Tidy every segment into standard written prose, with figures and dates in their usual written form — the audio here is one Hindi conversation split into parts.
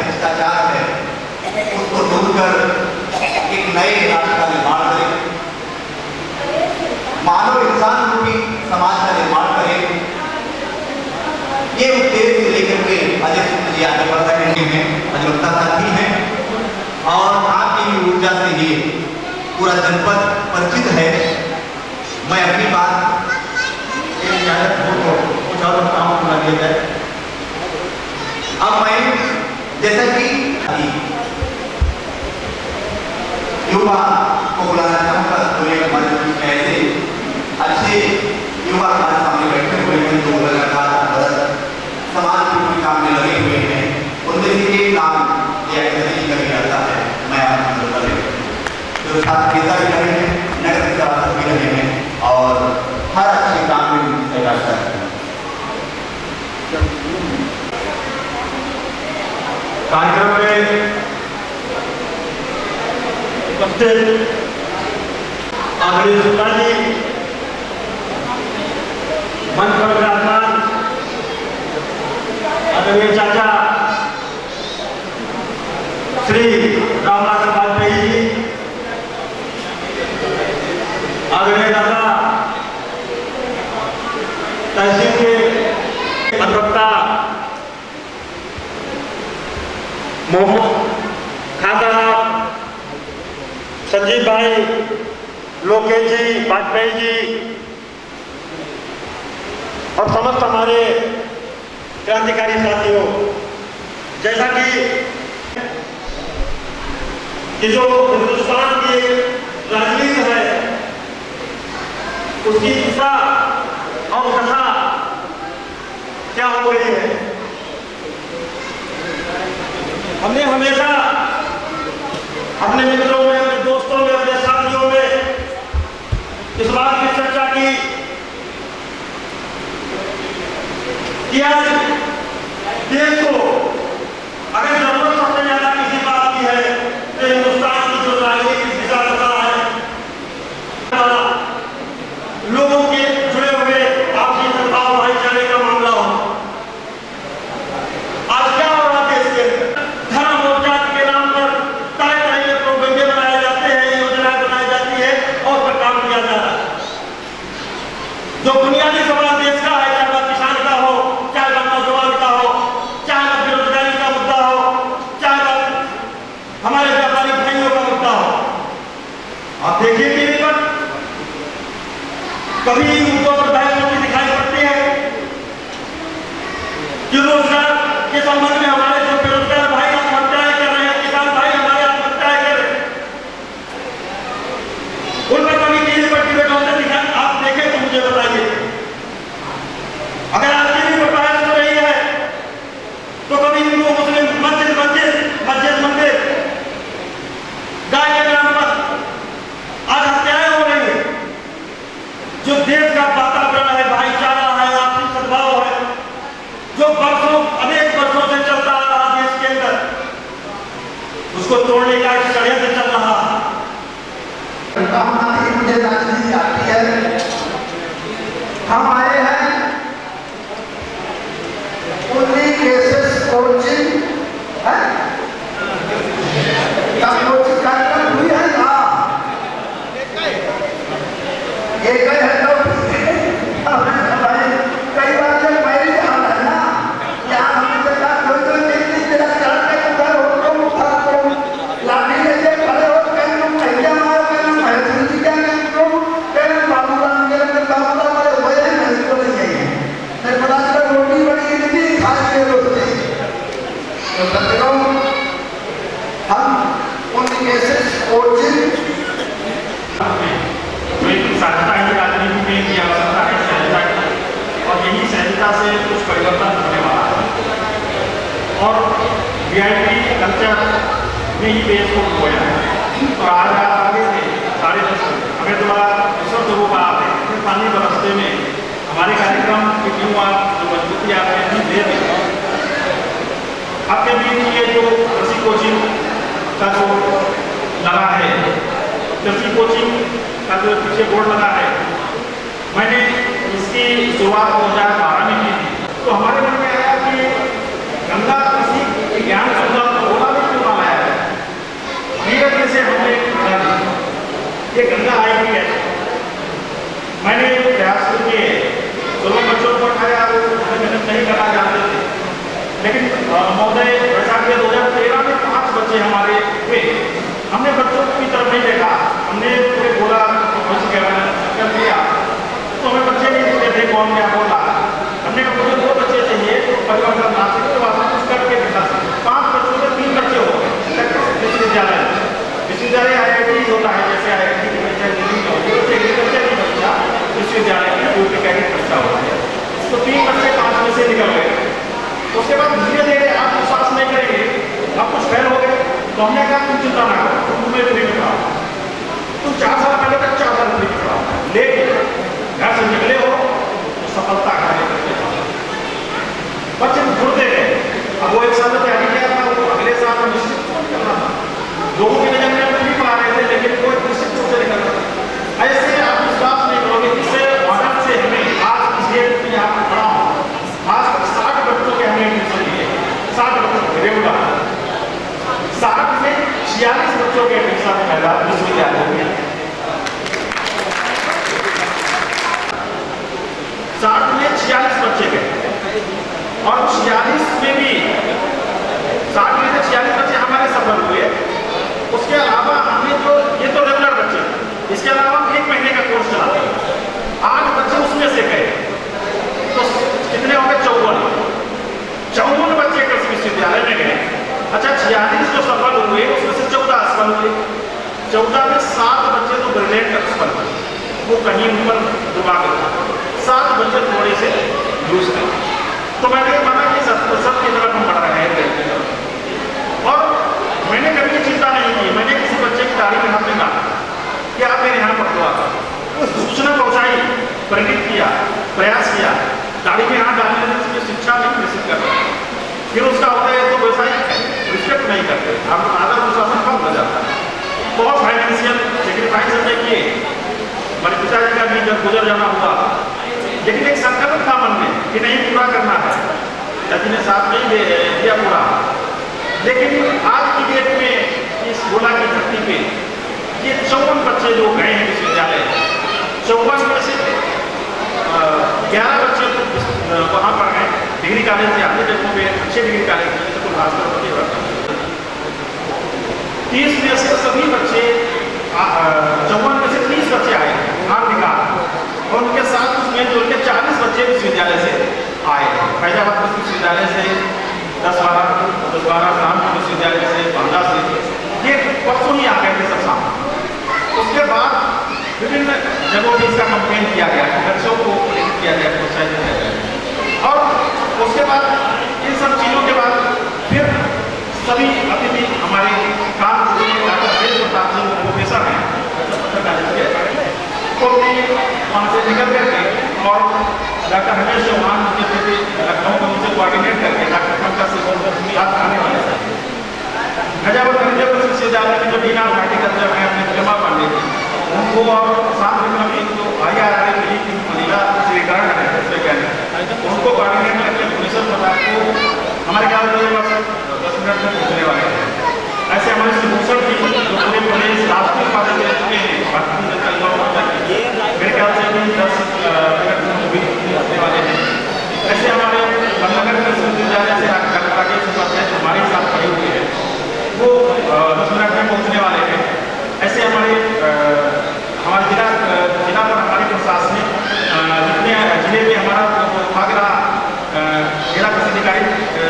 भ्रष्टाचार है उसको दूर कर एक नए राष्ट्र का निर्माण करें, मानव इंसान रूपी समाज का निर्माण करें। ये उद्देश्य लेकर के अजय शुक्ल जी आगे बढ़ रहे हैं, अधिवक्ता साथी हैं और आपकी ऊर्जा से ही पूरा जनपद परिचित है। मैं अपनी बात इजाजत हो तो कुछ और काम पूरा किया जाए। अब मैं जैसा कि युवा को बुलाना चाहूँगा, तो एक ऐसे अच्छे युवा हमारे सामने बैठे हुए हैं जो लगातार समाज के कोई काम में लगे हुए हैं। उनमें से एक काम यह नहीं कर जाता है, मैं आपको बता दें जो छात्र नेता भी रहे हैं, नगर विकास भी रहे हैं और हर अच्छे काम में तैयार करते हैं। कार्यक्रम में उपस्थित आदरणीय शुक्ला जी, मंच पर विराजमान आदरणीय चाचा श्री रामनाथ वाजपेयी जी, आदरणीय दादा तहसील के अधिवक्ता मोहम्मद खान साहब, संजीव भाई, लोकेश जी, वाजपेयी जी और समस्त हमारे क्रांतिकारी साथियों, जैसा कि जो हिंदुस्तान की राजनीति है उसकी दिशा और दशा क्या हो गई है, हमने हमेशा अपने मित्रों में, अपने दोस्तों में, अपने साथियों में इस बात की चर्चा की कि आज देश को अगर जरूरत सबसे ज्यादा किसी बात की है तो हिंदुस्तान की जो राजनीतिक दिशा दशा है, लोगों के जुड़े हुए आपसी सद्भाव भाईचारे का मामला हो। आज क्या हो रहा देश के अंदर, धर्म और जाति के नाम पर तरह तरह के प्रोपेगेंडे बनाए जाते हैं, योजनाएं बनाई जाती है और पर काम किया जा रहा है। जो बुनियादी सवाल देश का है, चाहे वह किसान का हो, चाहे वह नौजवान का हो, चाहे वह बेरोजगारी का मुद्दा हो, चाहे वह हमारे व्यापारी भाइयों का मुद्दा हो, आप देखिए टीवी पर कभी मुद्दों पर बहस होती दिखाई पड़ती है कि रोजगार के संबंध में हमारे जो बेरोजगार भाई आत्महत्याएं कर रहे हैं, किसान भाई हमारे आत्महत्याएं कर रहे हैं, उन पर कभी टीवी पर डिबेट होते दिखाई आप देखें तो मुझे बताइए। अगर आप टीवी पर बहस हो रही है तो कभी हिंदू मुस्लिम मस्जिद मंदिर गाय के नाम पर आज हत्याएं हो रही है। जो देश का वातावरण है, भाईचारा है, आपसी सद्भाव है, जो अनेक वर्षों से चलता आ रहा देश के अंदर, उसको तोड़ने का षड्यंत्र चल रहा है। मुझे राजनीति आती है, हम आए हैं उन्हीं केसेस कोचिंग है कोचिंग कार्यक्रम हुई है ना, एक है तो कई बार जब मैरिज हाल है ना, यहाँ हमसे कहा कोई तेरा चढ़ते उधर हो तुम लाठी लेके खड़े हो, कहीं तुम भैया मारो, कहीं तुम भैंसुर जी क्या कहीं तुम कहीं बाबूराम के अंदर बाबूराम वाले हुए हैं, मैं इसको नहीं चाहिए, मैं पता चला रोटी बड़ी नहीं खा के रोते। तो सत्यों हम उन केसेस कोचिंग सहजता की राजनीति में की आवश्यकता है, सहजता की, और यही सहजता से कुछ परिवर्तन होने वाला है। और वीआईपी कल्चर में ही देश को खोया है। तो आज आप आगे से सारे दर्शक हमें थोड़ा विश्व रूप आप हैं, पानी बरसते में हमारे कार्यक्रम की क्यों आप जो मजबूती आपने दे दी। आपके बीच ये जो कृषि कोचिंग का जो लगा है, कृषि कोचिंग का जो पीछे बोर्ड लगा है, मैंने इसकी शुरुआत 2012 में की थी। तो हमारे मन में आया कि नहीं करना जानते थे। लेकिन महोदय वैशाख 2013 में 5 बच्चे हमारे हुए। हमने बच्चों की तरफ नहीं देखा, हमने पूरे बोला कर दिया तो हमें बच्चे नहीं दिखते थे कौन क्या बोल रहा। हमने कहा मुझे 2 बच्चे चाहिए तो परिवर्तन ना सके तो आपको कुछ करके दिखा सके। 5 बच्चों में 3 बच्चे हो गए विश्वविद्यालय IIT होता है, जैसे IIT एग्रीकल्चर की परीक्षा विश्वविद्यालय की पूर्व कैडेट परीक्षा होती है, तो 3 बच्चे 5 में से निकल गए। उसके बाद धीरे धीरे आप विश्वास नहीं करेंगे, आप कुछ फेल हो गए तो हमने कहा तुम चिंता ना करो, तुम तुम्हें फ्री में पढ़ाओ, तुम 4 साल पहले तक 4 साल फ्री में पढ़ाओ, लेकिन घर से निकले हो तो सफलता खाने करके बच्चे जुड़ते गए। अब वो 1 साल में तैयारी किया था, वो अगले साल में निश्चित करना था। लोगों की नजर में फ्री पढ़ा रहे थे, लेकिन कोई निश्चित रूप से निकल रहा। ऐसे आप विश्वास नहीं करोगे, इससे मॉडल से हमें आज इस डेट में यहाँ पर पढ़ा हूँ, आज 60 बच्चों के हमने एडमिशन लिए, 60 बच्चों रेगुलर, 60 में 46 बच्चों के एडमिशन पहला विश्वविद्यालय में, 60 में 46 बच्चे गए और 46 में भी 60 में से 46 बच्चे हमारे सफल हुए। उसके अलावा हमने जो ये तो रेगुलर बच्चे, इसके अलावा हम 1 महीने का कोर्स चलाते हैं, 8 बच्चे उसमें से गए तो कितने हो गए? 54 बच्चे कृषि विश्वविद्यालय में गए। अच्छा, 46 जो सफल हुए उसमें से 14 असफल हुए। 14 में 7 बच्चे तो ब्रिलियंट असफल हुए, वो कहीं ऊपर दुर्भाग्य था, 7 बच्चे थोड़े से लूज गए। तो मैंने माना कि सब की तरफ हम बढ़ रहे हैं और मैंने कभी चिंता नहीं की। मैंने किसी बच्चे की दाढ़ी में हाथ में डाला कि आप मेरे यहाँ पढ़ दो, सूचना पहुँचाई, प्रेरित किया, प्रयास किया, दाढ़ी में हाथ डालने से उसकी शिक्षा नहीं विकसित कर रहे। फिर उसका होता है तो व्यवसाय रिस्पेक्ट नहीं करते, आप आदर अनुशासन कम हो जाता है। बहुत फाइनेंशियल सेक्रीफाइस हमने किए, हमारे पिताजी का भी जब गुजर जाना हुआ, लेकिन एक संकल्प था मन में कि नहीं पूरा करना है, पिताजी ने साथ नहीं दिया पूरा। लेकिन आज की डेट में इस गोला की धरती पे ये 54 बच्चे जो गए हैं विश्वविद्यालय, 54 में से 11 बच्चे वहाँ पर गए डिग्री कॉलेज से, अन्य जगहों पे अच्छे डिग्री कॉलेज में, जैसे कुलभास्कर 30 में से सभी बच्चे 54 में से 30 बच्चे आए आर्थिकार, और उनके साथ उसमें जो उनके 40 बच्चे विश्वविद्यालय से आए, फैजाबाद विश्वविद्यालय से 10-12 कानपुर विश्वविद्यालय से, बांदा से, ये परसों ही आ गए थे सब सामने। उसके बाद विभिन्न जगहों पर इसका कंपेन किया गया, बच्चों को प्रेरित किया गया, प्रोत्साहित किया गया, और उसके बाद इन सब चीज़ों के बाद फिर सभी अतिथि हमारे कानपुर में डॉक्टर हरेश प्रताप सिंह प्रोफेसर हैं, तो वहाँ से निकल करके और डॉक्टर हमेश चौहान मुझे लखनऊ को मुझे कोऑर्डिनेट करके डॉक्टर पंकज से आने वाले थे। फैजाबाद विश्वविद्यालय में जो डीन ऑफ हॉर्टिकल्चर हैं अपने जमा पांडे, उनको और साथ में जो IRRA मिली थी महिला श्रीकरण है उनको कोऑर्डिनेट करके प्रोफेसर प्रताप को हमारे ख्याल में 10 मिनट में पहुँचने वाले हैं। ऐसे हमारे भूषण जी जो पूरे प्रदेश राष्ट्रीय उपाध्यक्ष रह चुके हैं भारतीय जनता युवा मोर्चा के, मेरे ख्याल से भी 10 मिनट में पहुँचने वाले हैं। ऐसे हमारे बंदनगर विश्वविद्यालय से राकेश उपाध्याय जो हमारे साथ पढ़े हुए हैं वो 10 मिनट में पहुँचने वाले हैं। ऐसे हमारे जिला पर हमारे प्रशासनिक जितने जिले में हमारा विभाग रहा, जिला कृषि अधिकारी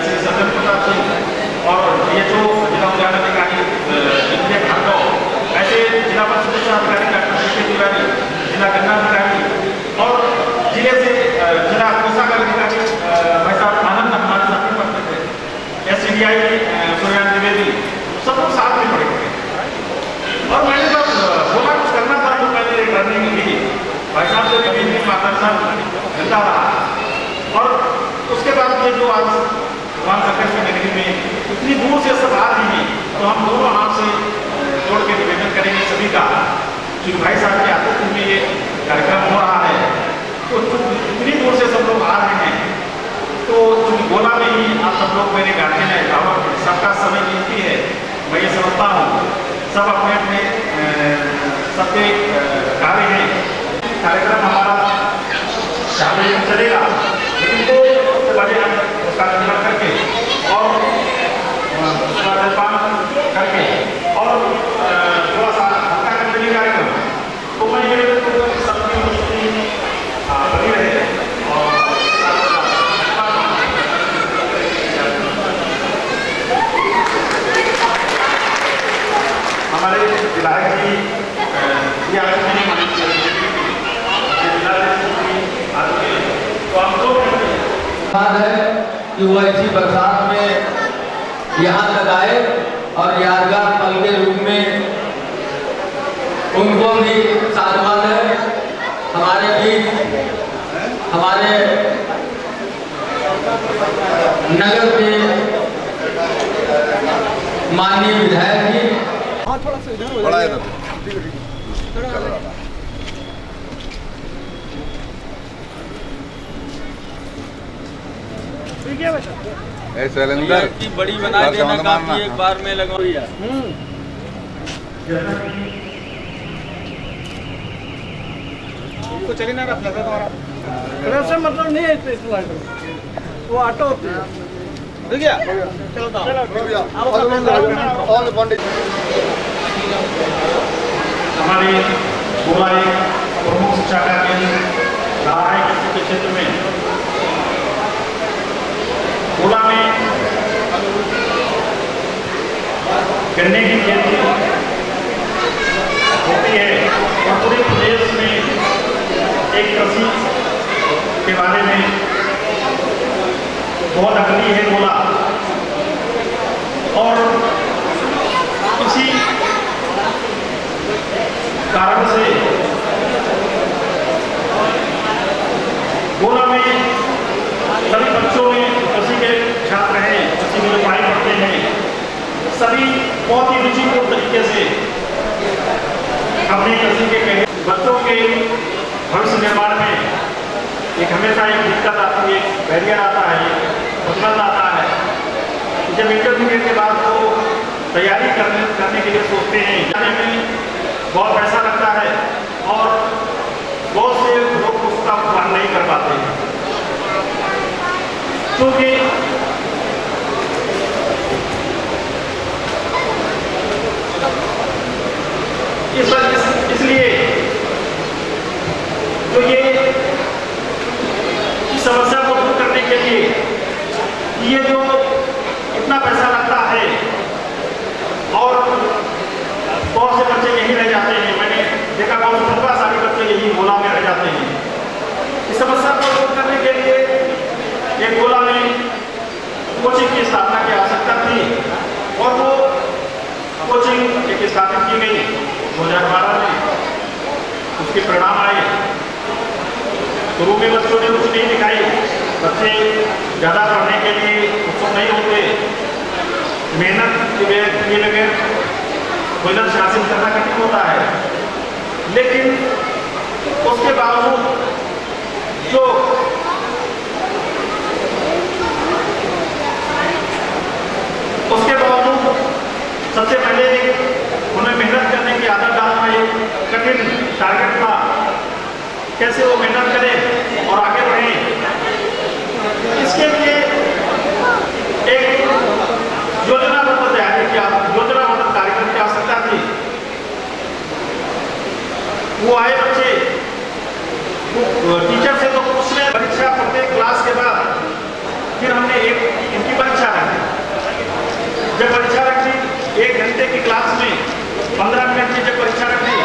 श्री सज्जन प्रताप सिंह और DHO जिला उद्यान अधिकारी ऐसे जिला परिषद अधिकारी डॉक्टर तिवारी, जिला गन्ना अधिकारी और जिले से जिला कोषागार अधिकारी भाई साहब आनंद हमारे साथ में पढ़ते थे, SCDI सूर्यान द्विवेदी, सब लोग साथ में पढ़े थे। और मैंने जब बोला कुछ करना था तो मैंने रिटर्निंग ली, भाई साहब से भी मार्गदर्शन मिलता रहा। और उसके बाद ये जो आज भगवान शंकर की नगरी में इतनी दूर से सब आ रहे हैं, तो हम दोनों हाथ से जोड़ के निवेदन करेंगे सभी का, क्योंकि भाई साहब के आतिथ्य में ये कार्यक्रम हो रहा है, तो इतनी दूर से सब लोग आ रहे हैं, तो चूँकि गोला में ही आप सब लोग मेरे गार्जियन है और सबका समय कीमती है, मैं ये समझता हूँ, सब अपने अपने सबके कार्य हैं। कार्यक्रम हमारा 4 बजे चलेगा, लेकिन 2 बजे बात है कि वो ऐसी बरसात में यहाँ तक आए और यादगार पल के रूप में उनको भी साधुवाद है। हमारे बीच हमारे नगर के माननीय विधायक जी सिलेंडर की बड़ी बना देना काफी एक बार में लगा तो चली ना रहा तुम्हारा से मतलब नहीं है सिलेंडर वो ऑटो होती है ठीक है हमारे गोला एक प्रमुख शिक्षा का केंद्र रहा है कृषि के क्षेत्र में। गोला में गन्ने की खेती होती है और पूरे प्रदेश में एक कृषि के बारे में बहुत अग्रणी है गोला। और इसी कारण से गोला में सभी बच्चों में कृषि के छात्र हैं, कृषि में जो पढ़ाई पढ़ते हैं, सभी बहुत ही रुचिपूर्ण तरीके से अपने कृषि के बच्चों के भविष्य निर्माण में एक हमेशा एक दिक्कत आती है, एक बैरियर आता है, प्रतिबंध आता है। जब इंटरमीडिएट के बाद वो तैयारी करने के लिए सोचते हैं, जाने में बहुत पैसा लगता है और बहुत से लोग उसका भुगतान नहीं कर पाते हैं, क्योंकि इसलिए तो ये इस समस्या को दूर करने के लिए ये जो इतना पैसा लगता है और बहुत से बच्चे यहीं रह जाते हैं, मैंने देखा बहुत सारे बच्चे यही गोला में रह जाते हैं। इस समस्या को दूर करने के लिए एक गोला में कोचिंग की स्थापना की आवश्यकता थी और वो कोचिंग एक स्थापित की गई 2012 में। उसके परिणाम आए। शुरू में बच्चों ने रुचि नहीं दिखाई, बच्चे ज़्यादा पढ़ने के लिए उत्सुक नहीं होते, मेहनत के बगैर कोई लक्ष्य हासिल करना कठिन होता है। लेकिन उसके बावजूद जो सबसे पहले उन्हें मेहनत करने की आदत डालना एक कठिन टारगेट था। कैसे वो मेहनत करें और आगे बढ़ें, इसके लिए एक योजनाबद्ध तैयारी की योजनाबद्ध कार्यक्रम की आवश्यकता थी। वो आए बच्चे टीचर से तो पूछने परीक्षा प्रत्येक क्लास के बाद फिर हमने एक इनकी परीक्षा रखी। जब परीक्षा रखी 1 घंटे की क्लास में 15 मिनट की जब परीक्षा रखी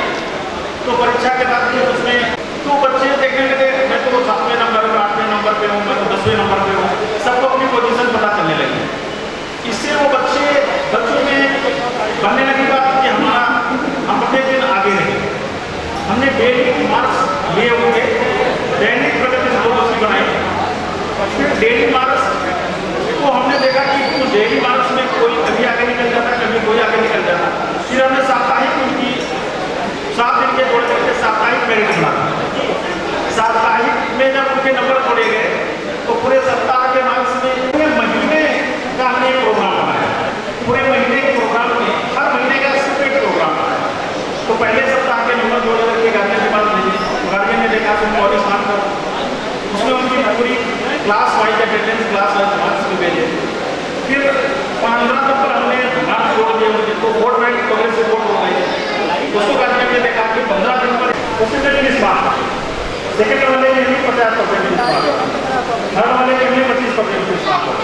तो परीक्षा के बाद फिर उसमें तो बच्चे देखने लगे मैं तो 7वें नंबर पे 8वें नंबर पे हूँ, मैं तो 10वें नंबर पे हूँ, सबको अपनी पोजीशन पता चलने लगी। इससे वो बच्चों में बनने लगी बात कि हम प्रत्येक दिन आगे रहे। हमने डेली मार्क्स लिए होंगे, दैनिक प्रगति सपोर्ट उसकी बनाई। फिर डेली मार्क्स को हमने देखा कि उस डेली मार्क्स में कोई कभी आगे निकल जाता, कभी कोई आगे निकल जाता। फिर हमने साप्ताहिक उनकी 7 दिन के जोड़ करके साप्ताहिक मेरिट बना। साप्ताहिक में जब उनके नंबर जोड़े गए तो पूरे सप्ताह के मार्क्स में पूरे महीने का हमने प्रोग्राम बनाया। पूरे महीने के प्रोग्राम में हर महीने का सेपरेट प्रोग्राम बनाया। तो पहले सप्ताह के नंबर जोड़ करके गार्जियन के पास भेजे, गार्जियन ने देखा तुम और स्नान करो, उसमें उनकी पूरी class wise attendance, class wise marks भी भेजे। फिर 15 नंबर हमने मार्क्स जोड़ दिए उनके, तो वोट बैंक प्रोग्रेस रिपोर्ट हो गई। उसको गार्जियन ने देखा कि 15 दिन पर परसेंटेज मार्क्स, सेकेंड वाले के लिए 50% मार्क्स, थर्ड वाले के लिए 25% मार्क्स।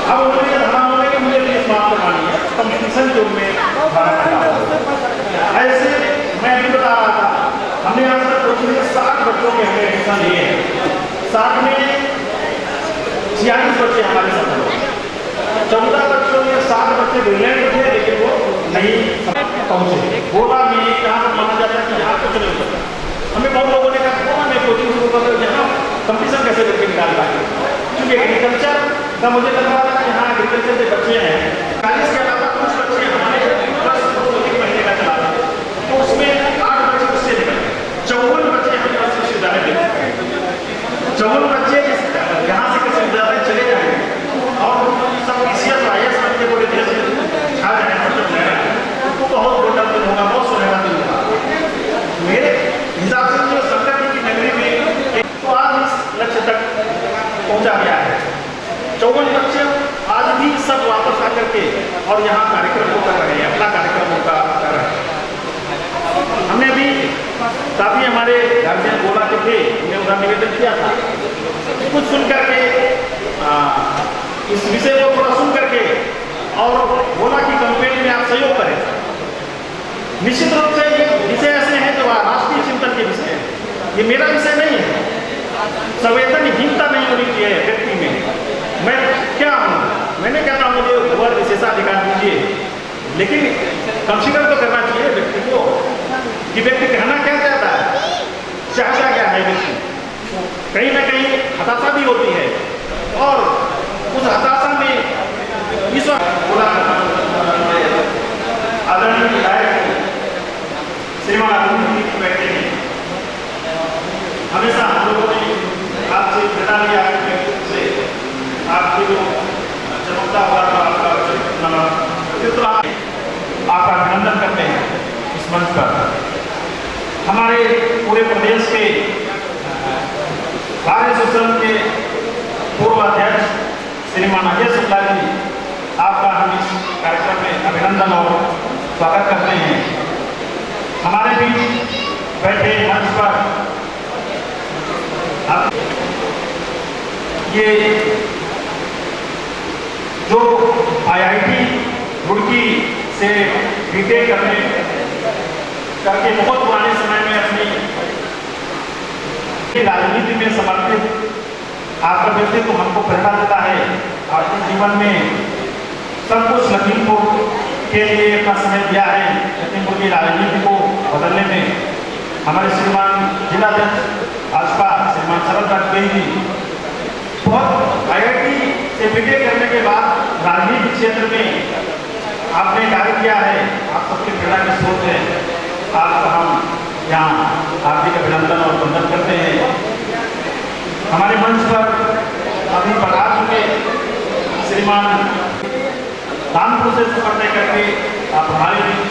अब उन्होंने धरना होने के मुझे 20 मार्क्स लगानी है, कंपटीशन जो में ऐसे मैं अभी बता रहा था, हमने आज तक कोचिंग में 60 बच्चों के हमने एडमिशन लिए हैं। 60 में 46 बच्चे हमारे साथ हैं। 14 बच्चों में 7 बच्चे इंग्लैंड थे, लेकिन वो नहीं पहुंचे। गोवा में यहाँ पर माना जाता है कि यहाँ कुछ नहीं होता। हमें बहुत लोगों ने कहा गोवा में कोचिंग शुरू कर दो, यहाँ कंपटीशन कैसे करके निकाल पाएंगे, क्योंकि एग्रीकल्चर का मुझे लग रहा था कि यहाँ एग्रीकल्चर के बच्चे हैं। 40 के अलावा कुछ बच्चे हमारे कोचिंग महीने का चला था, तो उसमें 8 बच्चे उससे निकल गए। 54 बच्चे हमारे पास विश्वविद्यालय के 54 बच्चे यहाँ से किसी विद्यालय चले जाएंगे और सब PCS IAS बनके पूरे देश में छा जाएंगे। तो बहुत बड़ा दिन होगा, बहुत सुनहरा दिन होगा मेरे हिसाब से। जो शंकर जी की नगरी में तो आज इस लक्ष्य तक पहुंचा गया है। 54 बच्चे आज भी सब वापस आकर के और यहाँ कार्यक्रम को कर रहे हैं, अपना कार्यक्रमों का कर रहे हैं। हमने भी काफ़ी हमारे गार्जियन बोला के थे, हमने उनका निवेदन किया था कुछ सुन करके इस विषय को थोड़ा सुन करके, और बोला कि कैंपेन में आप सहयोग करें। निश्चित रूप से ये विषय ऐसे हैं जो राष्ट्रीय चिंतन के विषय हैं, ये मेरा विषय नहीं है। संवेदनहीनता नहीं होनी चाहिए व्यक्ति में। मैं क्या हूँ, मैंने कहता हूँ मुझे वर्ग विशेषाधिकार दीजिए, लेकिन कंसीडर तो करना चाहिए व्यक्ति को कि व्यक्ति कहना क्या चाहता है, चाहता क्या है व्यक्ति। कहीं ना कहीं हताशा भी होती है, और उस हताशा में इस पूरा आदरणीय विधायक श्रीमान अरुण बैठे हैं। हमेशा हम लोगों ने आपसे बता दिया से आपकी जो चमकता हुआ था आपका आपका अभिनंदन करते हैं इस मंच पर। हमारे पूरे प्रदेश के कार्य संघ के पूर्व अध्यक्ष श्रीमान अजय शुक्ला जी, आपका हम इस कार्यक्रम में अभिनंदन और स्वागत करते हैं। हमारे बीच बैठे मंच पर ये जो IIT रुड़की से बीटेक करके बहुत पुराने समय में अपनी राजनीति में समर्पित आपका व्यक्तित्व हमको प्रेरणा देता है। आपके जीवन में सब कुछ लखीमपुर के लिए अपना समय दिया है, लखीमपुर की राजनीति को बदलने में। हमारे श्रीमान जिलाध्यक्ष भाजपा श्रीमान शरद वाजपेयी जी बहुत IIT से बीटेक करने के बाद राजनीतिक क्षेत्र में आपने कार्य किया है। आप सबके प्रेरणा के स्रोत हैं। आपका हम यहाँ हार्दिक अभिनंदन और वंदन करते हैं। हमारे मंच पर अभी पधार चुके श्रीमान कानपुर से सफर तय करके आप हमारे बीच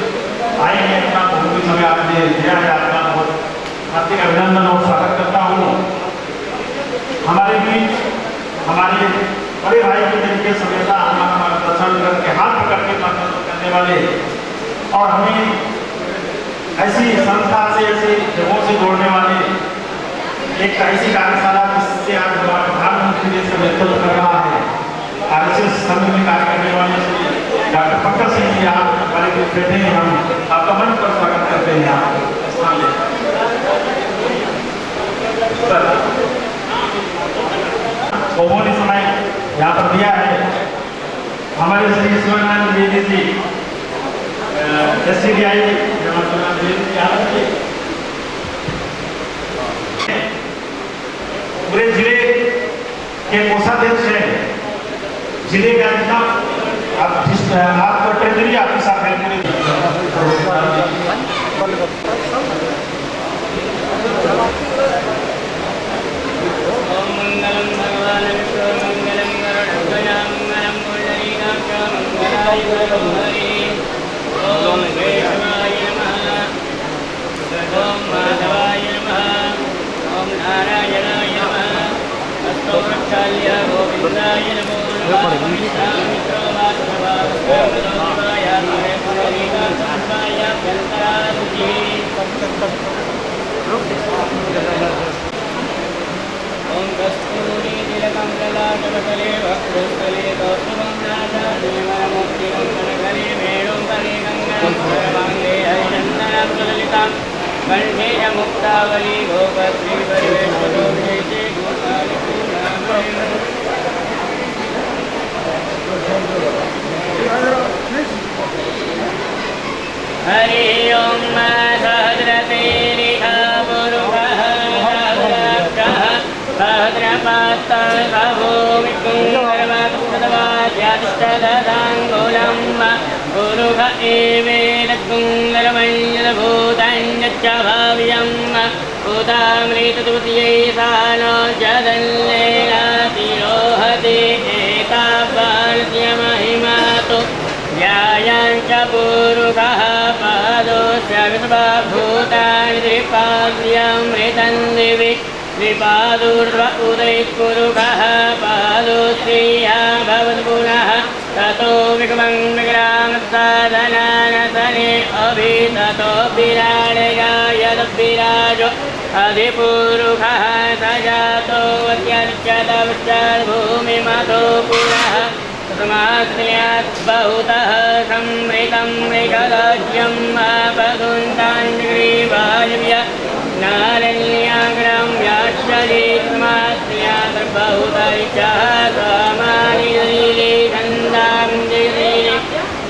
आए हैं, अपना बहुत समय आपने दिया है, आपका बहुत हार्दिक अभिनंदन और स्वागत करता हूँ। हमारे बीच हमारे बड़े भाई के तरीके से हमेशा हमारा दर्शन करके हाथ पकड़ के मार्गदर्शन करने वाले, और हमें ऐसी संस्था से ऐसी जगहों से जोड़ने वाले एक ऐसी कार्यशाला जिससे आज हमारा प्रधानमंत्री देश का नेतृत्व कर रहा है, RSS संघ में कार्य करने वाले श्री डॉक्टर पंकज सिंह जी, आप हमारे बीच बैठे हैं। हम आपका मंच पर स्वागत करते हैं। आप बहुमूल्य समय यहाँ पर दिया है। हमारे श्री शिवानंद द्विवेदी जी SCBI पूरे जिले के कोषाध्यक्ष हैं, जिले का जितना आप ट्रेजरी ऑफिस आप हैं मंगलम भगवान विष्णु मंगलम गरुड़ध्वजा मंगलम पुंडरीकाक्ष मंगलाय गुरुहरि। ओम केशवाय नमः, ओम माधवाय नमः, ओम नारायणाय नमः, अस्तु वृक्षाय गोविंदाय नमो नमः। ओम कस्तूरी तिलकं ललाटपटले वक्षस्थले कौस्तुभं नासादेवनमूर्तिं कनकले वेणुं कलिकं सर्वाङ्गे हरिचन्दनं सुललितां कण्ठे च मुक्तावली गोपश्रीपरिवेष्टतो विशेषे गोपालिपूर्णामणिं भूमिकुं सर्वतवाद्यादिष्टदाङ्गोलं गुरुः एवेदकुङ्गरमञ्जलभूतं यच्च भाव्यं भूतामृतद्वितीयै सा नो जदल्लेनातिरोहति एतावन्त्यमहिमातु ध्यायाञ्च पुरुषः पादोस्य विश्वभूतानि त्रिपाद्यमृतं दिवि त्रिपादूर्ध्व उदयपुरुषः पादो श्रिया भवद्पुनः ततो विक्रमं विक्रामसाधनानसने अभिततो विराजो अधिपुरुषः स जातो वत्यच्युतभूमिमतो पुरः तस्मात् बहुतः संवृतं मृगराज्यं अपगुन्तान्ग्रीवायव्य नारण्याग्रं व्याश्चलितमास्यात् बहुतैश्चः कामानि लीले छन्दां दिलीले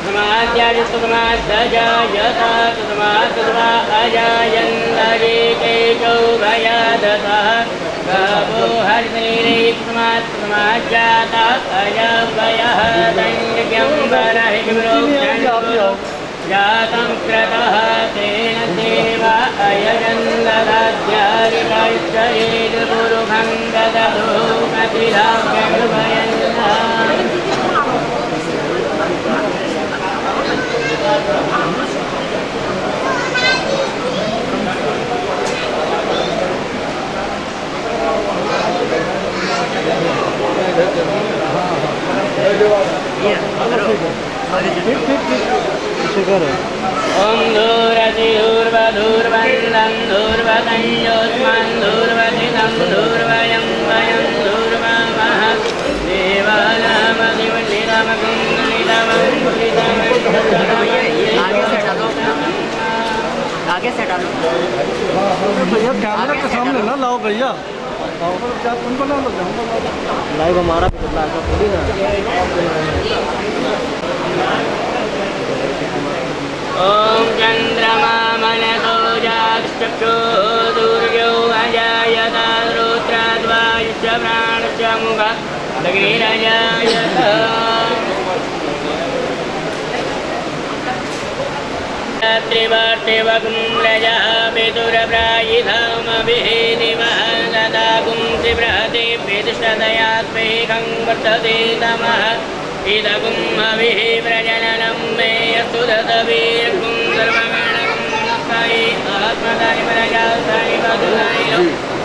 समाद्यादिस्तुमाद्दजायता तस्मात्तद्वा अजायन्दरेकेशौ भयादतः गावो हरितनीरेतस्मात्तस्माज्जाता अजवयः दैन्यज्ञं वरहिमरोक्षणो जातं क्रतः तेन देवा अयजन्ददाध्यारिकायश्चरेदपुरुखं ददतो कथिराभयन्ना ओम धूरधिधूर्वधूर्वन्दं धूर्वतञ्जोस्मन् धूर्वधितं धूर्वयं वयं धूर्वमः आगे से डालो भैया कैमरा के सामने ना लाओ भैया क्या तुमको ना लाइव हमारा भी बदला ऐसा थोड़ी ना। ओम चंद्रमा मनसो जाक्षुः दूर्यो अजायता रुद्राद्वायुश्च प्राणश्च मुखः अग्निरजायत त्रिवर्तिवकुम्रजः पितुरप्रायिधमभिः दिवः ददा कुंसि बृहति प्रतिष्ठदयात्मेकं वर्तते तमः इदकुं हविः प्रजननं मे अस्तु दतवीर्कुं सर्वगणकं नस्यै आत्मदानि प्रजासानि मधुरानि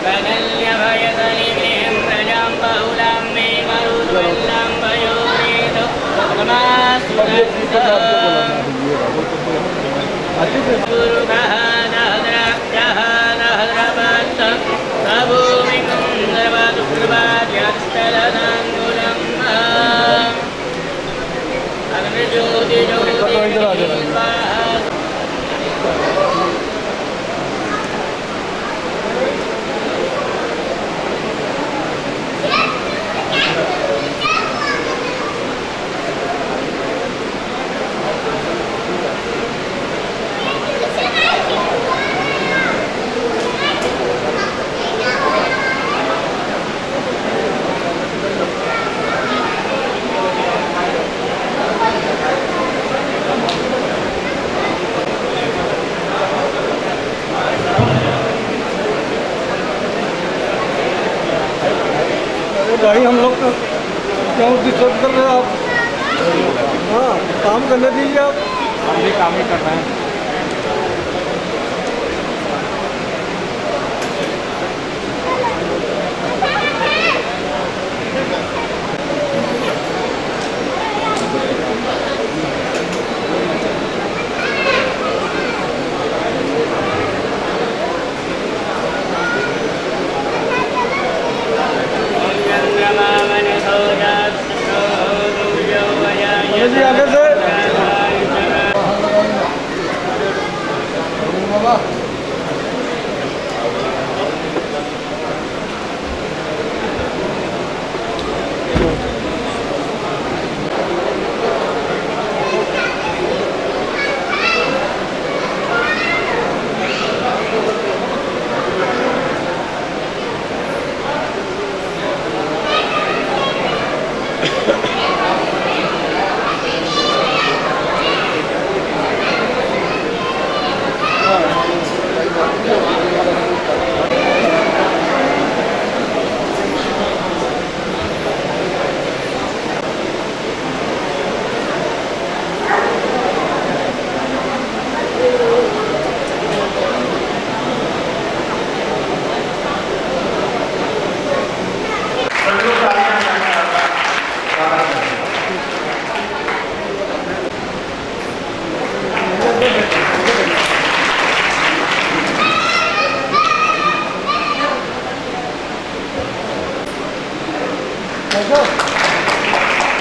प्रगल्यभयतनि गृहं प्रजां बहुलां मे मरुद्वल्लां भयोरेतु गुरुभः दहद्राक्षः दहद्रवत्स सभूमिकुं सर्वदुर्वाद्यस्तददाङ्गुलम् अग्निज्योतिज्योतिर्वाः भाई हम लोग क्यों डिस्टर्ब कर रहे हैं आप? हाँ काम करने दीजिए आप। हम भी काम ही कर रहे हैं।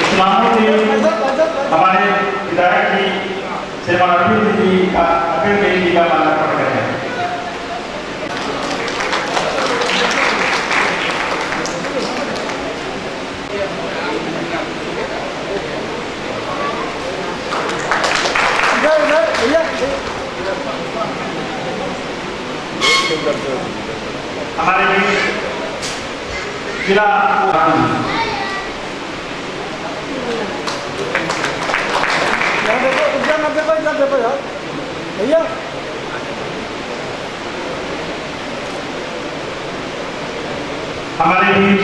इस्लामों से हमारे विधायक जी श्रीमान अरविंद जी का माल्यार्पण करें। हमारे जिला भैया हमारे बीच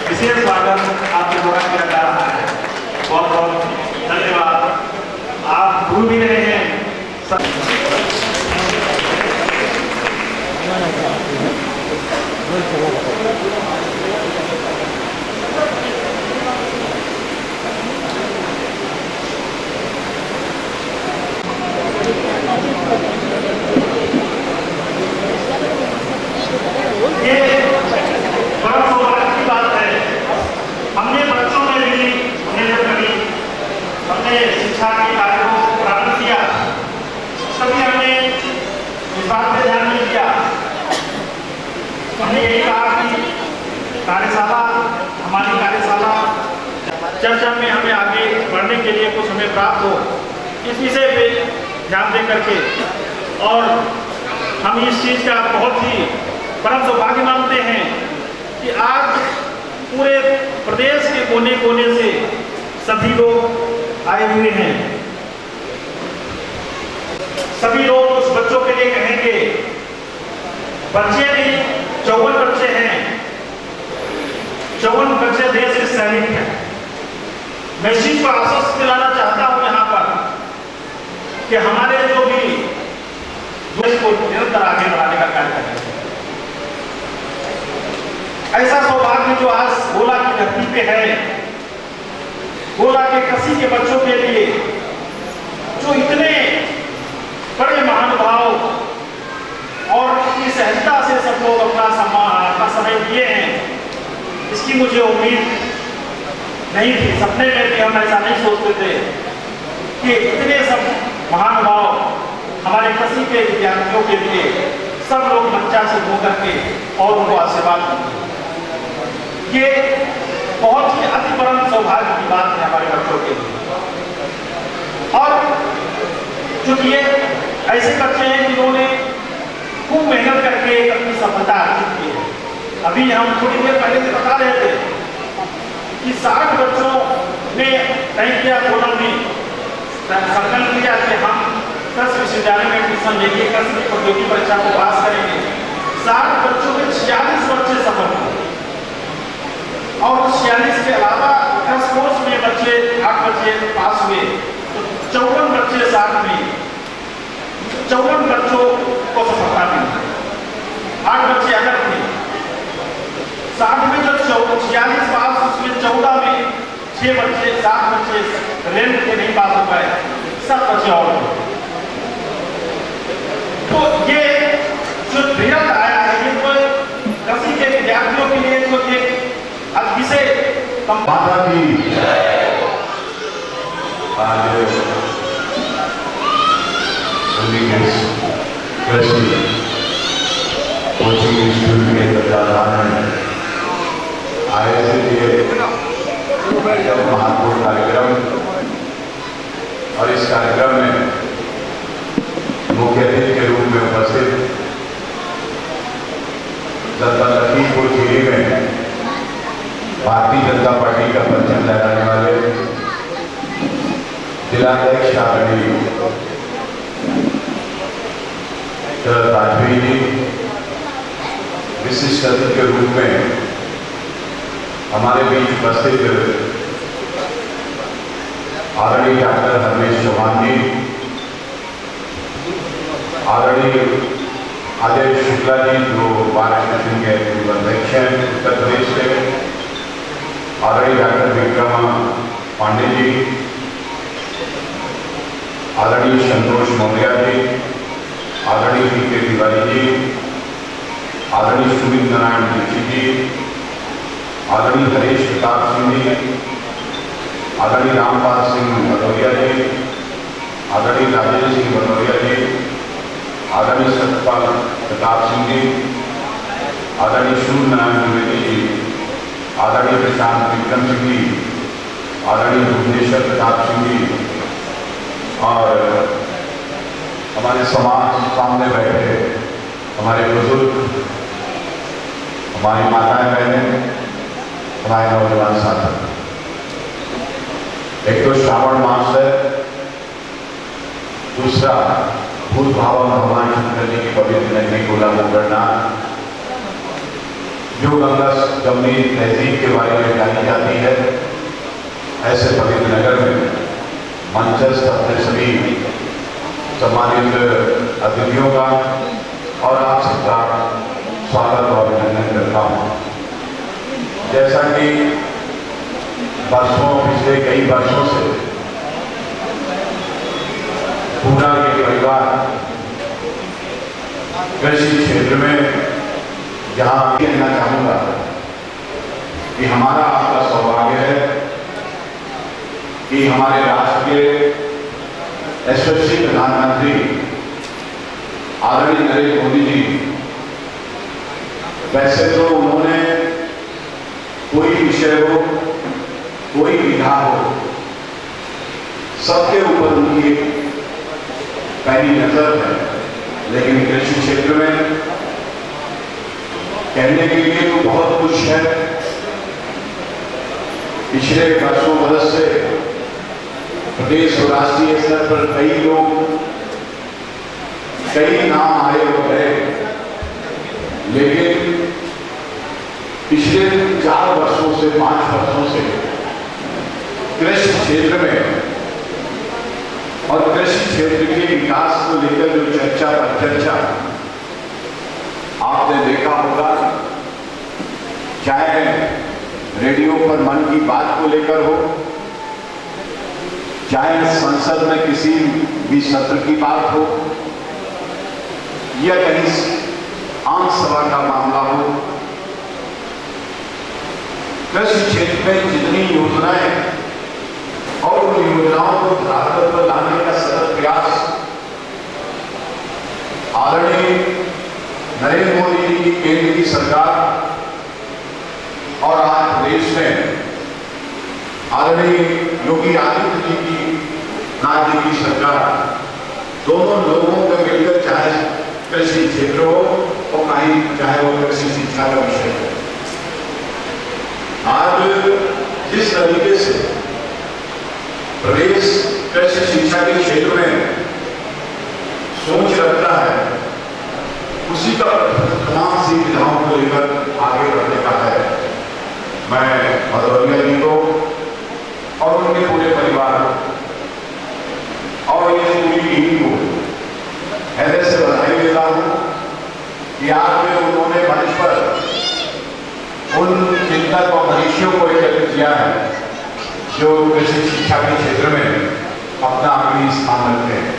विशेष स्वागत आपके द्वारा किया जा रहा है। बहुत बहुत धन्यवाद। आप भूल भी रहे हैं ये बड़ा सौभाग्य की बात है। हमने बच्चों में भी उन्हें कभी हमने शिक्षा के कार्य को प्रारंभ किया, तभी हमने इस बात पे ध्यान नहीं दिया। हमने यही कहा कि कार्यशाला, हमारी कार्यशाला चर्चा में हमें आगे बढ़ने के लिए कुछ हमें प्राप्त हो, इस विषय पे ध्यान दे करके, और हम इस चीज़ का बहुत ही परम सौभाग्य मानते हैं कि आज पूरे प्रदेश के कोने कोने से सभी लोग आए हुए हैं। सभी लोग उस बच्चों के लिए कहेंगे, बच्चे भी 54 बच्चे हैं, 54 बच्चे देश के सैनिक हैं। मैं इस चीज को आश्वस्त दिलाना चाहता हूं यहाँ पर कि हमारे जो भी देश को निरंतर आगे बढ़ाने का कार्य करें। ऐसा सौभाग्य जो आज गोला की धरती पे है, गोला के कसी के बच्चों के लिए, जो इतने बड़े महानुभाव और इतनी सहजता से सब लोग अपना समय दिए हैं, इसकी मुझे उम्मीद नहीं थी। सपने में भी हम ऐसा नहीं सोचते थे कि इतने सब महानुभाव हमारे कसी के विद्यार्थियों के लिए सब लोग मंचा से होकर के और उनको आशीर्वाद देंगे। ये बहुत ही अति परम सौभाग्य की बात बच्चों के लिए। और चूंकि ये ऐसे बच्चे हैं जिन्होंने खूब मेहनत करके अपनी सफलता अर्जित की है। अभी हम थोड़ी देर पहले से बता रहे थे कि 60 बच्चों ने तय किया कोटा में संकल्प लिया कि हम कृषि विश्वविद्यालय में एडमिशन लेंगे, कृषि प्रौद्योगिकी परीक्षा को पास करेंगे। 60 बच्चों में 46 बच्चे सफल हुए और 46 के अलावा कृषि कोर्स में बच्चे 8 बच्चे पास हुए, तो 54 बच्चे साथ में 54 बच्चों को सफलता मिली। 8 बच्चे अलग थे, 60 में जो 46 पास, उसमें 14 में 6 बच्चे 7 बच्चे रैंक के नहीं पास हो पाए, 7 बच्चे और थे। तो ये जो रिजल्ट आया है ये तो कृषि के विद्यार्थियों के लिए तो ये आज विषय माता की आज कृषि कोचिंग इंस्टीट्यूट के तत्वाधान में आयोजित ये महत्वपूर्ण कार्यक्रम, और इस कार्यक्रम में मुख्य अतिथि के रूप में उपस्थित जनता लखीमपुर जिले में भारतीय जनता पार्टी का परचम लहराने वाले जिलाध्यक्ष आदरणीय शरद वाजपेयी जी, विशिष्ट अतिथि के रूप में हमारे बीच उपस्थित आदरणीय डॉक्टर हरमेश चौहान जी, आदरणीय आदेश शुक्ला जी जो बार एसोसिएशन के अध्यक्ष हैं उत्तर प्रदेश के, आदरणीय डॉक्टर विक्रम पांडे जी, आदरणीय संतोष मौर्य जी, आदरणीय PK तिवारी जी, आदरणीय सुमित नारायण दीक्षित जी, आदरणीय हरीश प्रताप सिंह जी, आदरणीय रामपाल सिंह भदौरिया जी, आदरणीय राजेंद्र सिंह भदौरिया जी, आदरणीय सत्यपाल प्रताप सिंह जी, आदरणीय सूर्य नारायण द्विवेदी जी, आदरणीय प्रशांत विक्रम सिंह जी, आदरणीय भुवनेश्वर प्रताप सिंह जी, और हमारे समाज सामने बैठे हमारे बुजुर्ग, हमारी माताएं बहनें, हमारे नौजवान साथी। एक तो श्रावण मास है, दूसरा भूत भावन भगवान शंकर जी की पवित्र नगरी को लागू करना, जो गंगा जमुनी तहजीब के बारे में जानी जाती है, ऐसे पवित्र नगर में मंचस्थ अपने सभी सम्मानित अतिथियों का और आप सबका स्वागत और अभिनंदन करता हूँ। जैसा कि पिछले कई वर्षों से पूरा के परिवार कृषि क्षेत्र में जहाँ कहना चाहूँगा कि हमारा आपका सौभाग्य है कि हमारे राष्ट्र के यशस्वी प्रधानमंत्री आदरणीय नरेंद्र मोदी जी, वैसे तो उन्होंने कोई विषय हो, कोई विधा हो, सबके ऊपर उनकी पहली नजर है, लेकिन कृषि क्षेत्र में कहने के लिए तो बहुत कुछ है। पिछले वर्षों बरस से प्रदेश और राष्ट्रीय स्तर पर कई लोग, कई नाम आए और गए, लेकिन पिछले 4 वर्षों से 5 वर्षों से कृषि क्षेत्र में और कृषि क्षेत्र के विकास को लेकर जो चर्चा पर चर्चा आपने देखा होगा, चाहे रेडियो पर मन की बात को लेकर हो, चाहे संसद में किसी भी सत्र की बात हो, या कहीं आम सभा का मामला हो, कृषि क्षेत्र में जितनी योजनाएं और उन योजनाओं को धरातल पर लाने का सतत प्रयास आदरणीय नरेंद्र मोदी जी की केंद्र की सरकार और आज प्रदेश में आदरणीय योगी आदित्यनाथ जी की सरकार दोनों लोगों को मिलकर, चाहे कृषि क्षेत्र हो और कहीं चाहे वो कृषि शिक्षा का विषय हो, आज जिस तरीके से प्रदेश कृषि शिक्षा के क्षेत्र में सोच रखता है, उसी का तमाम सुविधाओं को लेकर आगे बढ़ने का है। मैं भदौरिया जी को और उनके पूरे परिवार और ये पूरी टीम को हृदय से बधाई देता हूं कि आज में उन्होंने मंच पर उन चिंतक और मनीषियों को एकत्रित किया है जो कृषि शिक्षा के क्षेत्र में अपना अग्रणी स्थान रखते हैं।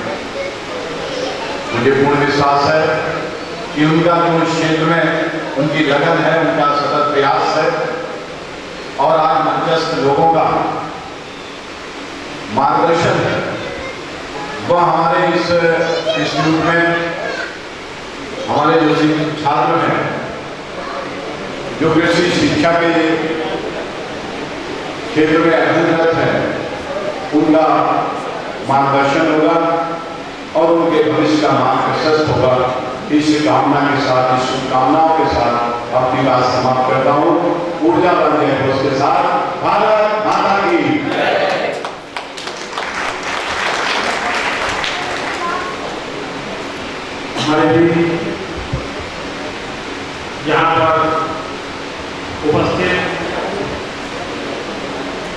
मुझे पूर्ण विश्वास है कि उनका जो इस क्षेत्र में उनकी लगन है, उनका सतत प्रयास है और आज मंचस्थ लोगों का मार्गदर्शन है, वह हमारे इस इंस्टीट्यूट में हमारे जो छात्र हैं जो कृषि शिक्षा के क्षेत्र में अध्ययनरत है, उनका मार्गदर्शन होगा और उनके भविष्य का मार्ग प्रशस्त होगा। इस कामना के साथ, इस शुभकामनाओं के साथ अपनी बात समाप्त करता हूँ। ऊर्जा बन जाए उसके साथ। भारत माता की हमारे भी यहाँ पर उपस्थित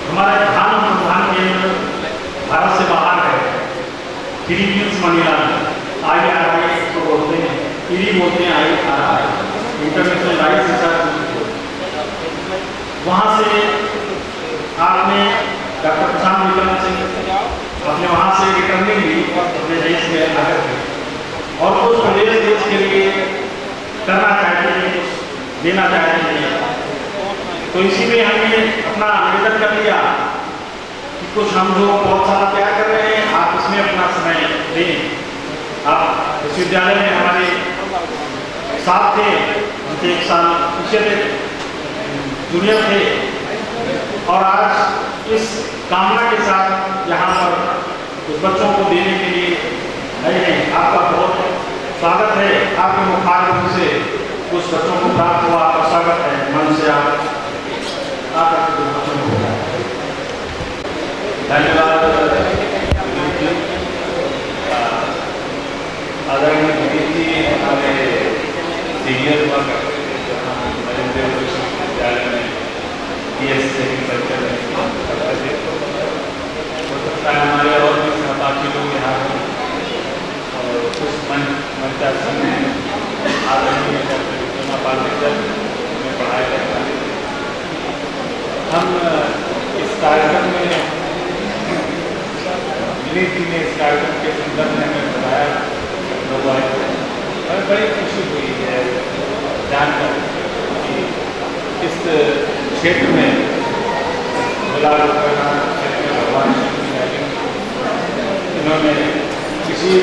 हमारे प्रधान अनुसंधान केंद्र भारत से बाहर है, फिलीपींस मनीला में IRI को बोलते हैं, IRI बोलते हैं, IRI इंटरनेशनल राइस रिसर्च। वहाँ से आपने डॉक्टर प्रशांत विक्रम सिंह अपने वहाँ से रिटर्निंग ली अपने देश में आकर के और कुछ प्रदेश देश के लिए करना चाहते हैं, कुछ देना चाहते हैं। तो इसी में हमने अपना आवेदन कर लिया कि कुछ हम जो पौधशाला तैयार कर रहे हैं, आप इसमें अपना समय दें। आप विश्वविद्यालय में हमारे साथ थे, हमसे एक साल पीछे थे, जूनियर थे और आज इस कामना के साथ यहाँ पर कुछ बच्चों को देने के लिए आए हैं। आपका बहुत स्वागत है। आपके मुखारबिंद से कुछ बच्चों को प्राप्त हुआ, आपका स्वागत है। मन से आप धन्यवाद आदरणीय विनीत जी, हमारे सीनियर नरेंद्र विश्वविद्यालय में BS एग्रीकल्चर में करते थे। हो सकता है हमारे और भी सहपाठी लोग यहाँ पर और कुछ मंचासन में आदरणीय डॉक्टर विक्रमा पांडे सर में पढ़ाई करता है। हम इस कार्यक्रम में विनीत जी ने इस कार्यक्रम के संदर्भ में हमें बताया लोग आए, हमें बड़ी खुशी हुई है जानकर कि इस क्षेत्र में भगवान इन्होंने कृषि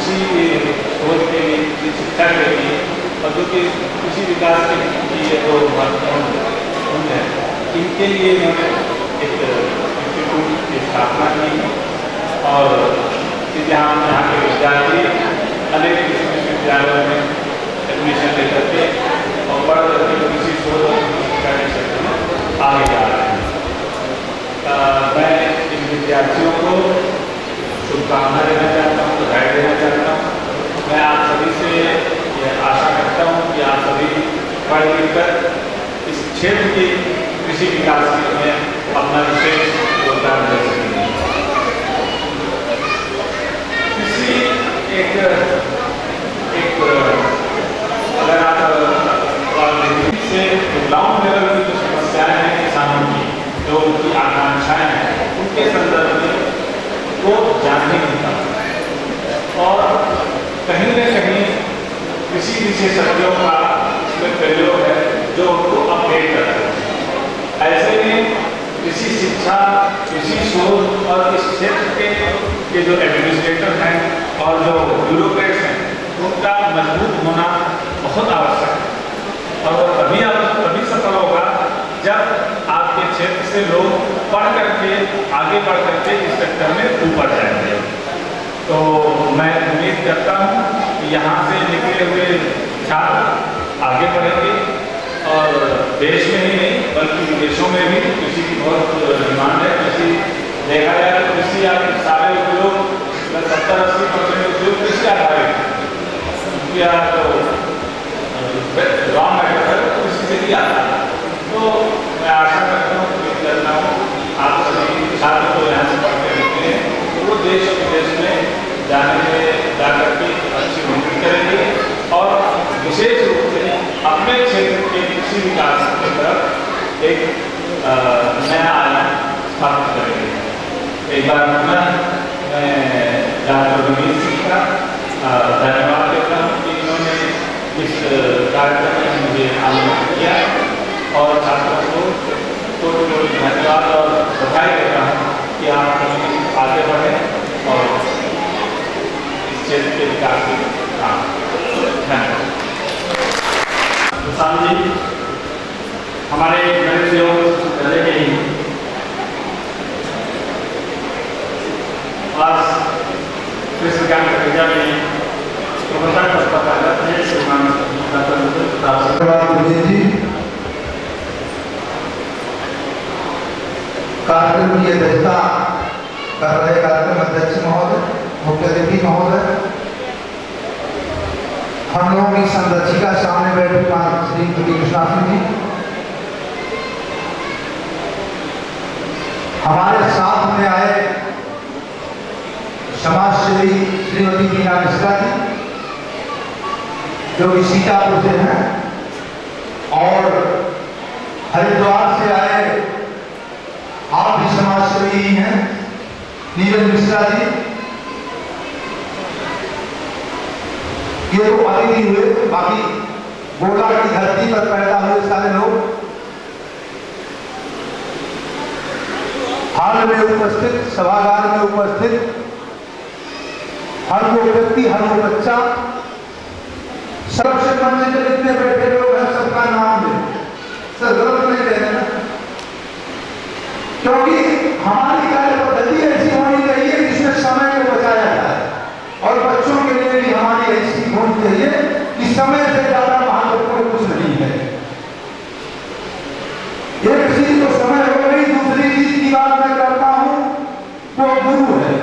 शोध के लिए, कृषि शिक्षा के लिए और जो कि कृषि विकास के लिए जो महत्वपूर्ण है, इनके लिए इन्होंने एक इंस्टीट्यूट की स्थापना की और यहाँ के विद्यार्थी अनेक विश्वविद्यालयों में एडमिशन लेकर के और बड़ा करके कृषि शोध और शिक्षा के क्षेत्र में आगे जा रहे हैं। मैं इन विद्यार्थियों को शुभकामनाएं देना चाहता हूँ, बधाई देना चाहता हूँ। मैं आप सभी से यह आशा करता हूँ कि आप सभी पढ़ लिख कर इस क्षेत्र के कृषि विकास में अपना विशेष योगदान दे सकेंगे। कृषि एक अगर आप से ग्राउंड लेवल की जो समस्याएं हैं किसानों की, जो उनकी आकांक्षाएं हैं, उनके संदर्भ में वो जानने की बात और कहीं न कहीं कृषि विशेषज्ञों का इसमें प्रयोग है जो उनको अपडेट करता है। ऐसे में कृषि शिक्षा, कृषि शोध और इस क्षेत्र के जो एडमिनिस्ट्रेटर हैं और जो ब्यूरोक्रेट्स हैं, उनका मजबूत होना बहुत आवश्यक है। और तभी सफल होगा जब आपके क्षेत्र से लोग पढ़ करके आगे बढ़ करके इस सेक्टर में ऊपर जाएंगे। तो मैं उम्मीद करता हूँ कि यहाँ से निकले हुए छात्र आगे बढ़ेंगे और देश में ही नहीं बल्कि विदेशों में भी कृषि की बहुत डिमांड है। कृषि देखा जाए तो कृषि आप सारे उद्योग 70-80% उद्योग कृषि आधारित है, तो रॉ मटेरियल कृषि से ही आता है। तो मैं आशा करता हूँ उम्मीद करता हूँ आप सभी छात्र को यहाँ से पढ़ के निकले तो वो देश और विदेश में जाने में जा करके अच्छी नौकरी करेंगे और विशेष रूप से अपने क्षेत्र के कृषि विकास की तरफ एक नया आयाम स्थापित करेंगे। एक बार मैं डॉक्टर रमेश सिंह का धन्यवाद देता हूँ कि इन्होंने इस कार्यक्रम में मुझे आमंत्रित किया और छात्रों को कोटि धन्यवाद और बधाई देता हूँ कि आप सभी आगे बढ़ें और इस क्षेत्र के विकास के काम धन्यवाद। प्रशांत जी हमारे गणित सहयोग पहले के ही आज कृषि विज्ञान प्रक्रिया में प्रोफेसर पद पर कार्यरत है श्रीमान धन्यवाद जी। कार्यक्रम की अध्यक्षता कर रहे कार्यक्रम अध्यक्ष महोदय, मुख्य अतिथि महोदय, हम लोगों की संरक्षिका सामने बैठे श्रीमती कृष्णा सिंह जी, हमारे साथ में आए समाज सेवी श्रीमती मीना मिश्रा जी जो कि सीतापुर से हैं, और हरिद्वार से आए आप भी समाज सेवी ही हैं नीरज मिश्रा जी। ये तो अतिथि हुए, बाकी गोला की धरती पर पैदा हुए सारे लोग हाल में उपस्थित, सभागार में उपस्थित हर वो व्यक्ति, हर वो बच्चा, सबसे मंच पर जितने बैठे लोग हैं सबका नाम ले, सर गलत नहीं कह रहे ना, क्योंकि हमारी कार्य पद्धति ऐसी होनी चाहिए जिसमें समय को बचाया जाए और बच्चों के लिए भी हमारी ऐसी होनी चाहिए कि समय से ज्यादा महत्वपूर्ण कुछ नहीं है। एक चीज तो समय हो गई, दूसरी चीज की बात मैं करता हूं वो गुरु है।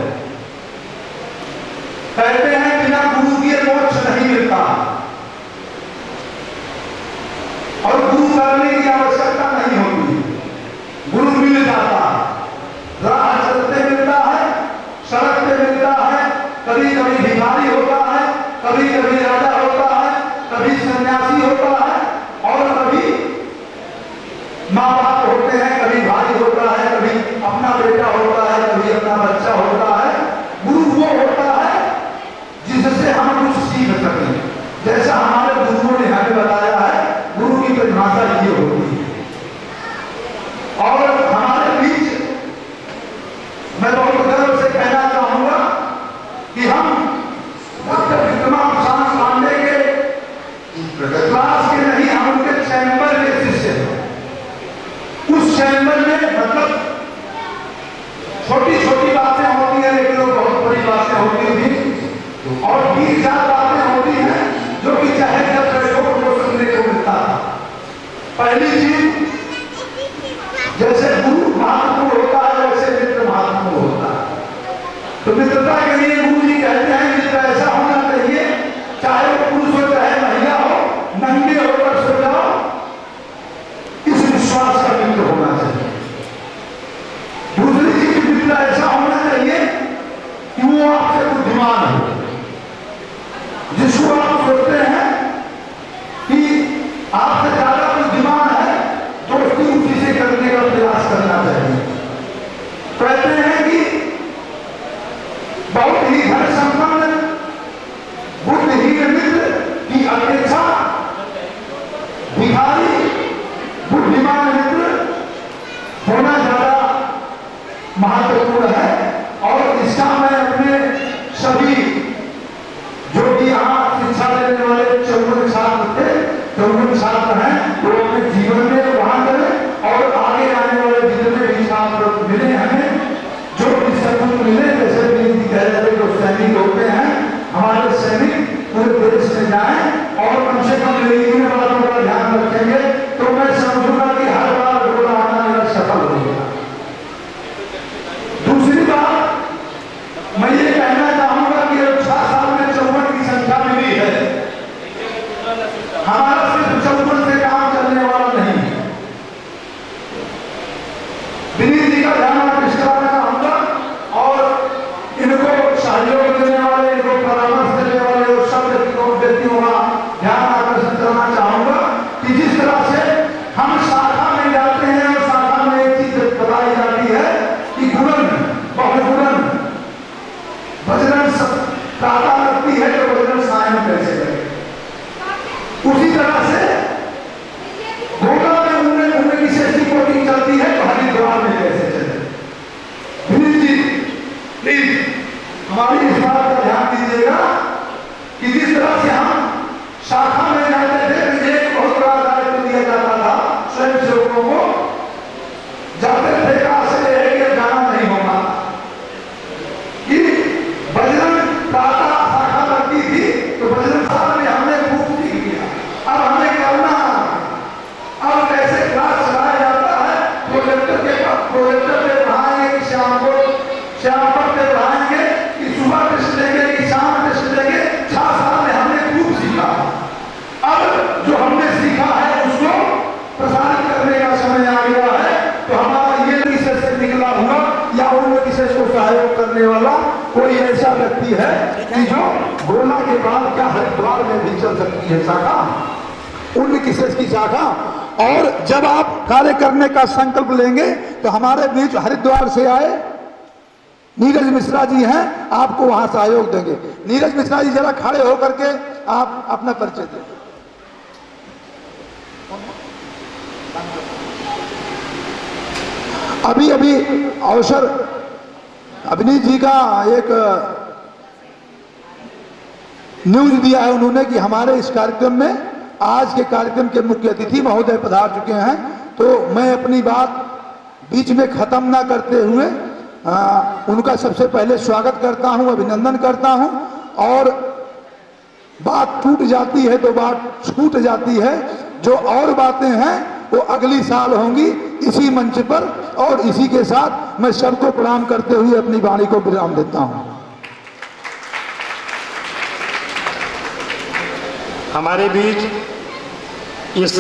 कहते हैं बिना गुरु के मोक्ष नहीं मिलता और गुरु करने की आवश्यकता नहीं होती, गुरु मिल जाता, राह चलते मिलता है, सड़क पे मिलता है, कभी कभी भिखारी होता है, कभी कभी राजा होता है, कभी सन्यासी होता है और कभी माँ बाप होते हैं, कभी भाई होता है, कभी अपना बेटा होता है, कभी अपना बच्चा होता है। गुरु वो होता है जिससे हम कुछ सीख सकें, जैसा हमारे गुरुओं ने हमें बताया है। गुरु की परिभाषा ये होती है और हमारे बीच मैं बहुत गर्व से कहना चाहूंगा कि हम डॉक्टर विक्रम पांडे के क्लास के नहीं, हम उनके चैम्बर के शिष्य हैं। उस चैम्बर में मतलब छोटी छोटी बातें होती हैं लेकिन वो बहुत बड़ी बातें होती थी और 20,000 बातें होती हैं जो कि चाहे जब बैठो को सुनने को मिलता था। पहली चीज जैसे गुरु महत्वपूर्ण होता है वैसे मित्र महत्वपूर्ण होता है। तो मित्रता के लिए गुरु जी कहते हैं मित्र ऐसा होना चाहिए, चाहे वो पुरुष हो चाहे महिला हो, नंगे होकर सो जाओ, इस विश्वास का मित्र होना चाहिए। दूसरी चीज मित्र ऐसा होना चाहिए कि वो आपसे बुद्धिमान हो, जिसको आप सोचते हैं कि आपसे ज्यादा बुद्धिमान है, दोस्ती उसी से करने का प्रयास करना चाहिए। कहते हैं कि बहुत ही धन संपन्न बुद्धिहीन मित्र की अपेक्षा भिखारी बुद्धिमान मित्र होना ज्यादा महत्वपूर्ण है। और इसका मैं अपने सभी जो कि यहाँ शिक्षा देने वाले 54 छात्र थे, 54 छात्र हैं, वो अपने जीवन में वहां करें और आगे आने वाले जितने भी छात्र श्याम पढ़ते पढ़ाएंगे कि सुबह टेस्ट लेंगे कि शाम टेस्ट लेंगे। 6 साल में हमने खूब सीखा। अब जो हमने सीखा है उसको प्रसारित करने का समय आ गया है। तो हमारा ये विशेष से निकला हुआ या उन विशेष को सहयोग करने वाला कोई ऐसा व्यक्ति है कि जो गोला के बाद क्या हरिद्वार में भी चल सकती है शाखा, उन विशेष की शाखा। और जब आप कार्य करने का संकल्प लेंगे तो हमारे बीच हरिद्वार से आए नीरज मिश्रा जी हैं, आपको वहां सहयोग देंगे। नीरज मिश्रा जी जरा खड़े होकर के आप अपना परिचय दें। अभी अभी अवसर अभिनीत जी का एक न्यूज दिया है उन्होंने कि हमारे इस कार्यक्रम में, आज के कार्यक्रम के मुख्य अतिथि महोदय पधार चुके हैं। तो मैं अपनी बात बीच में खत्म ना करते हुए उनका सबसे पहले स्वागत करता हूं, अभिनंदन करता हूं। और बात टूट जाती है तो बात छूट जाती है। जो और बातें हैं वो अगली साल होंगी इसी मंच पर। और इसी के साथ मैं सबको प्रणाम करते हुए अपनी वाणी को विराम देता हूं। हमारे बीच इस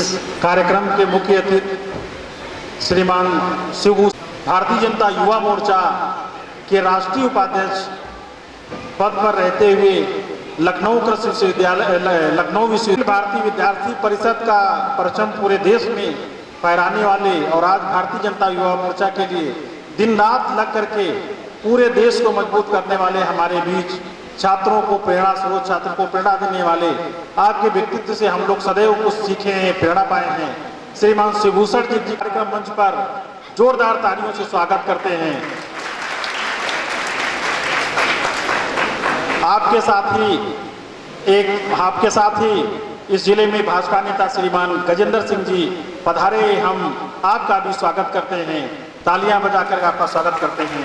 कार्यक्रम के मुख्य अतिथि श्रीमान शिवभूषण, भारतीय जनता युवा मोर्चा के राष्ट्रीय उपाध्यक्ष पद पर रहते हुए लखनऊ कृषि विश्वविद्यालय, लखनऊ विश्वविद्यालय भारतीय विद्यार्थी परिषद का परचम पूरे देश में फहराने वाले और आज भारतीय जनता युवा मोर्चा के लिए दिन रात लग करके पूरे देश को मजबूत करने वाले हमारे बीच छात्रों को प्रेरणा स्रोत, छात्र को प्रेरणा देने वाले, आपके व्यक्तित्व से हम लोग सदैव कुछ सीखे हैं, प्रेरणा पाए हैं। श्रीमान शिवभूषण जी कार्यक्रम मंच पर जोरदार तालियों से स्वागत करते हैं। आपके साथ ही इस जिले में भाजपा नेता श्रीमान गजेंद्र सिंह जी पधारे, हम आपका भी स्वागत करते हैं। तालियां बजाकर आपका स्वागत करते हैं।